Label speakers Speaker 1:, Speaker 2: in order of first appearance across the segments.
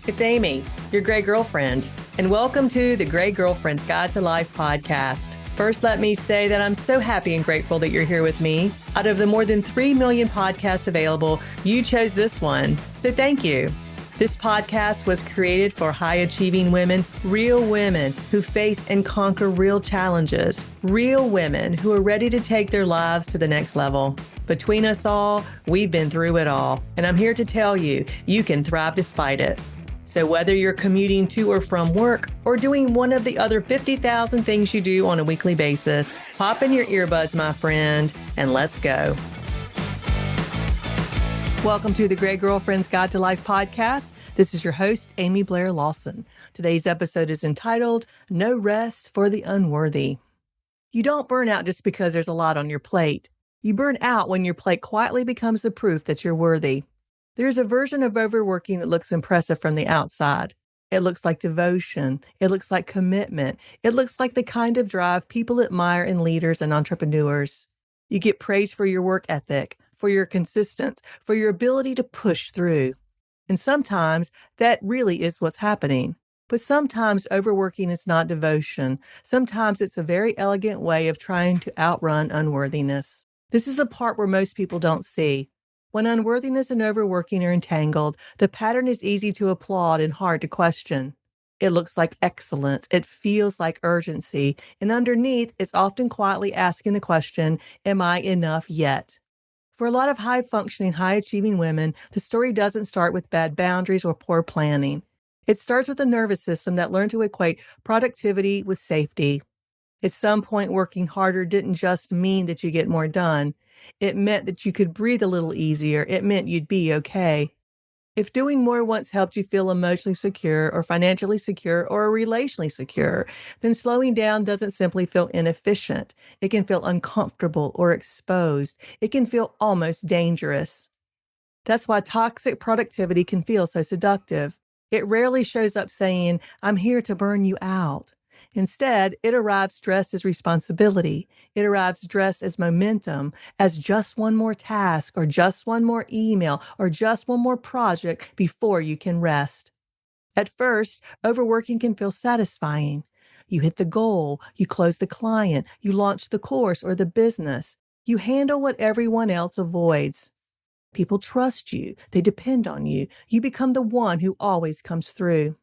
Speaker 1: It's Amy, your Gray Girlfriend, and welcome to the Gray Girlfriend's Guide to Life podcast. First, let me say that I'm so happy and grateful that you're here with me. Out of the more than 3 million podcasts available, you chose this one, so thank you. This podcast was created for high-achieving women, real women who face and conquer real challenges, real women who are ready to take their lives to the next level. Between us all, we've been through it all, and I'm here to tell you, you can thrive despite it. So whether you're commuting to or from work or doing one of the other 50,000 things you do on a weekly basis, pop in your earbuds, my friend, and let's go. Welcome to the Gray Girlfriend's Guide to Life podcast. This is your host, Amy Blair Lawson. Today's episode is entitled, No Rest for the Unworthy. You don't burn out just because there's a lot on your plate. You burn out when your plate quietly becomes the proof that you're worthy. There's a version of overworking that looks impressive from the outside. It looks like devotion. It looks like commitment. It looks like the kind of drive people admire in leaders and entrepreneurs. You get praised for your work ethic, for your consistency, for your ability to push through. And sometimes that really is what's happening. But sometimes overworking is not devotion. Sometimes it's a very elegant way of trying to outrun unworthiness. This is the part where most people don't see. When unworthiness and overworking are entangled, the pattern is easy to applaud and hard to question. It looks like excellence. It feels like urgency. And underneath, it's often quietly asking the question, am I enough yet? For a lot of high-functioning, high-achieving women, the story doesn't start with bad boundaries or poor planning. It starts with a nervous system that learned to equate productivity with safety. At some point, working harder didn't just mean that you get more done. It meant that you could breathe a little easier. It meant you'd be okay. If doing more once helped you feel emotionally secure or financially secure or relationally secure, then slowing down doesn't simply feel inefficient. It can feel uncomfortable or exposed. It can feel almost dangerous. That's why toxic productivity can feel so seductive. It rarely shows up saying, I'm here to burn you out. Instead, it arrives dressed as responsibility. It arrives dressed as momentum, as just one more task or just one more email or just one more project before you can rest. At first, overworking can feel satisfying. You hit the goal, you close the client, you launch the course or the business. You handle what everyone else avoids. People trust you. They depend on you. You become the one who always comes through.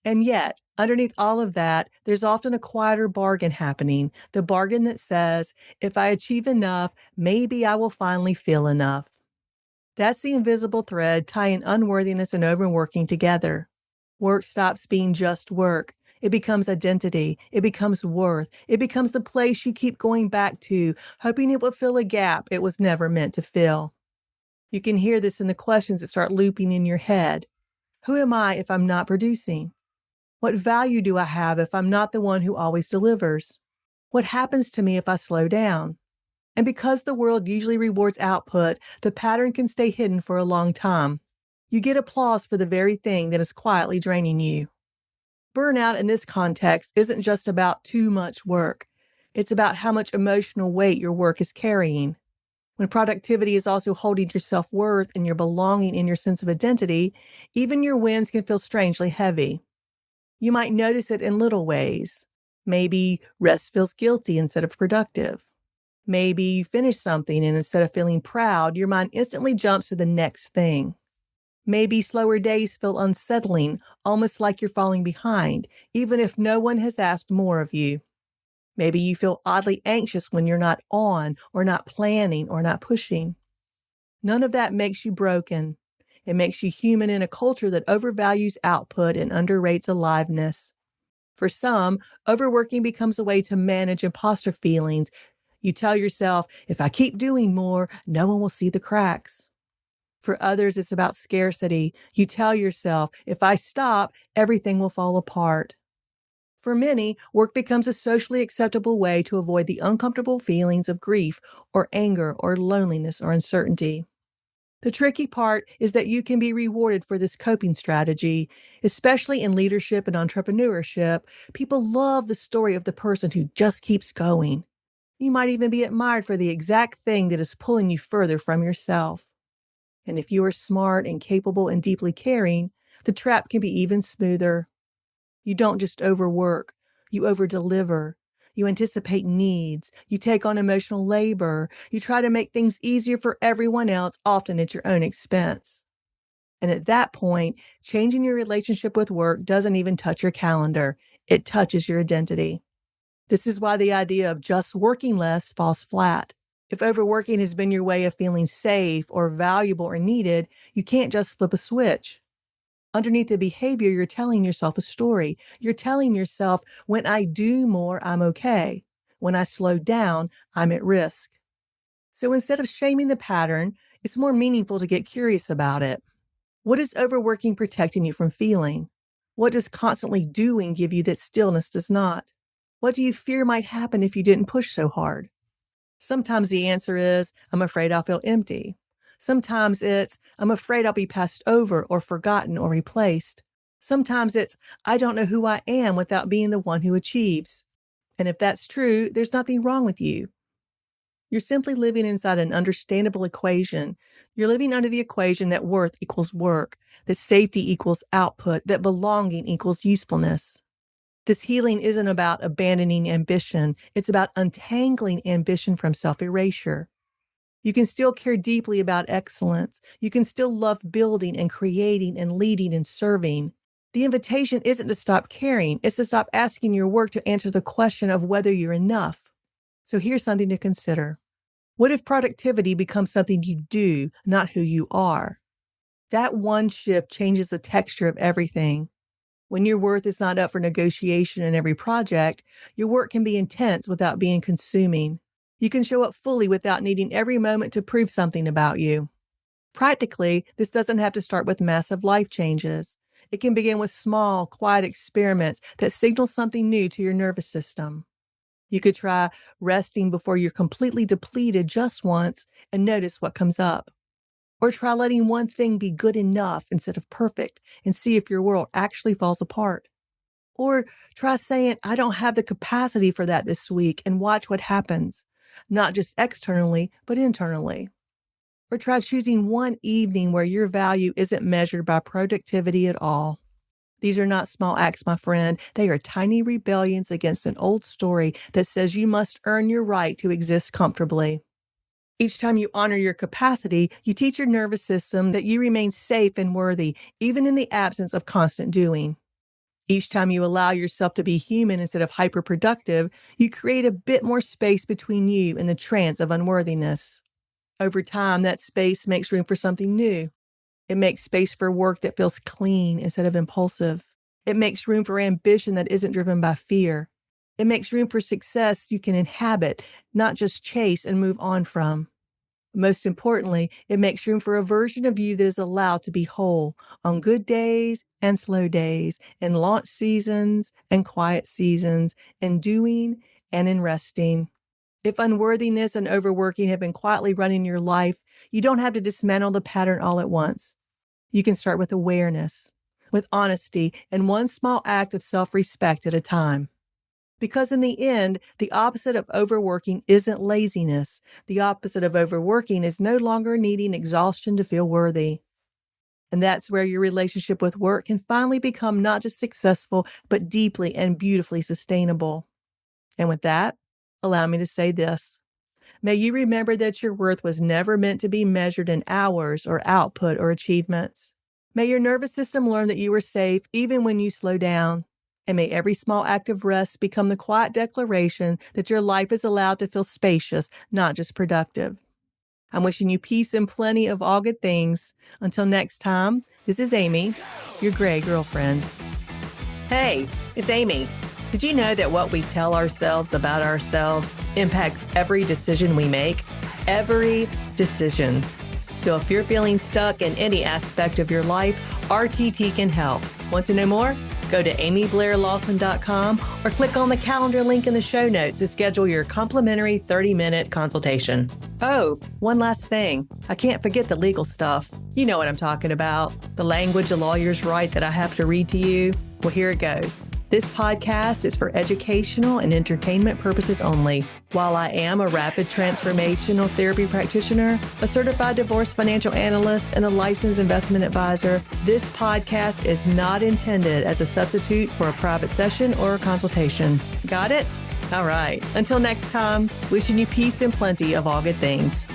Speaker 1: And yet, underneath all of that, there's often a quieter bargain happening, the bargain that says, if I achieve enough, maybe I will finally feel enough. That's the invisible thread tying unworthiness and overworking together. Work stops being just work. It becomes identity. It becomes worth. It becomes the place you keep going back to, hoping it will fill a gap it was never meant to fill. You can hear this in the questions that start looping in your head. Who am I if I'm not producing? What value do I have if I'm not the one who always delivers? What happens to me if I slow down? And because the world usually rewards output, the pattern can stay hidden for a long time. You get applause for the very thing that is quietly draining you. Burnout in this context isn't just about too much work. It's about how much emotional weight your work is carrying. When productivity is also holding your self-worth and your belonging and your sense of identity, even your wins can feel strangely heavy. You might notice it in little ways. Maybe rest feels guilty instead of productive. Maybe you finish something and instead of feeling proud, your mind instantly jumps to the next thing. Maybe slower days feel unsettling, almost like you're falling behind, even if no one has asked more of you. Maybe you feel oddly anxious when you're not on, or not planning, or not pushing. None of that makes you broken. It makes you human in a culture that overvalues output and underrates aliveness. For some, overworking becomes a way to manage imposter feelings. You tell yourself, if I keep doing more, no one will see the cracks. For others, it's about scarcity. You tell yourself, if I stop, everything will fall apart. For many, work becomes a socially acceptable way to avoid the uncomfortable feelings of grief or anger or loneliness or uncertainty. The tricky part is that you can be rewarded for this coping strategy, especially in leadership and entrepreneurship. People love the story of the person who just keeps going. You might even be admired for the exact thing that is pulling you further from yourself. And if you are smart and capable and deeply caring, the trap can be even smoother. You don't just overwork, you overdeliver. You anticipate needs. You take on emotional labor. You try to make things easier for everyone else, often at your own expense. And at that point, changing your relationship with work doesn't even touch your calendar. It touches your identity. This is why the idea of just working less falls flat. If overworking has been your way of feeling safe or valuable or needed, you can't just flip a switch. Underneath the behavior, you're telling yourself a story. You're telling yourself, when I do more, I'm okay. When I slow down, I'm at risk. So instead of shaming the pattern, it's more meaningful to get curious about it. What is overworking protecting you from feeling? What does constantly doing give you that stillness does not? What do you fear might happen if you didn't push so hard? Sometimes the answer is, I'm afraid I'll feel empty. Sometimes it's, I'm afraid I'll be passed over or forgotten or replaced. Sometimes it's, I don't know who I am without being the one who achieves. And if that's true, there's nothing wrong with you. You're simply living inside an understandable equation. You're living under the equation that worth equals work, that safety equals output, that belonging equals usefulness. This healing isn't about abandoning ambition. It's about untangling ambition from self-erasure. You can still care deeply about excellence. You can still love building and creating and leading and serving. The invitation isn't to stop caring. It's to stop asking your work to answer the question of whether you're enough. So here's something to consider. What if productivity becomes something you do, not who you are? That one shift changes the texture of everything. When your worth is not up for negotiation in every project, your work can be intense without being consuming. You can show up fully without needing every moment to prove something about you. Practically, this doesn't have to start with massive life changes. It can begin with small, quiet experiments that signal something new to your nervous system. You could try resting before you're completely depleted just once and notice what comes up. Or try letting one thing be good enough instead of perfect and see if your world actually falls apart. Or try saying, I don't have the capacity for that this week, and watch what happens, not just externally, but internally. Or try choosing one evening where your value isn't measured by productivity at all. These are not small acts, my friend. They are tiny rebellions against an old story that says you must earn your right to exist comfortably. Each time you honor your capacity, you teach your nervous system that you remain safe and worthy, even in the absence of constant doing. Each time you allow yourself to be human instead of hyperproductive, you create a bit more space between you and the trance of unworthiness. Over time, that space makes room for something new. It makes space for work that feels clean instead of impulsive. It makes room for ambition that isn't driven by fear. It makes room for success you can inhabit, not just chase and move on from. Most importantly, it makes room for a version of you that is allowed to be whole on good days and slow days, in launch seasons and quiet seasons, in doing and in resting. If unworthiness and overworking have been quietly running your life, you don't have to dismantle the pattern all at once. You can start with awareness, with honesty, and one small act of self-respect at a time. Because in the end, the opposite of overworking isn't laziness. The opposite of overworking is no longer needing exhaustion to feel worthy. And that's where your relationship with work can finally become not just successful, but deeply and beautifully sustainable. And with that, allow me to say this. May you remember that your worth was never meant to be measured in hours or output or achievements. May your nervous system learn that you are safe even when you slow down. And may every small act of rest become the quiet declaration that your life is allowed to feel spacious, not just productive. I'm wishing you peace and plenty of all good things. Until next time, this is Amy, your gray girlfriend. Hey, it's Amy. Did you know that what we tell ourselves about ourselves impacts every decision we make? Every decision. So if you're feeling stuck in any aspect of your life, RTT can help. Want to know more? Go to amyblairlawson.com or click on the calendar link in the show notes to schedule your complimentary 30-minute consultation. Oh, one last thing. I can't forget the legal stuff. You know what I'm talking about. The language a lawyers write that I have to read to you. Well, here it goes. This podcast is for educational and entertainment purposes only. While I am a rapid transformational therapy practitioner, a certified divorce financial analyst, and a licensed investment advisor, this podcast is not intended as a substitute for a private session or a consultation. Got it? All right. Until next time, wishing you peace and plenty of all good things.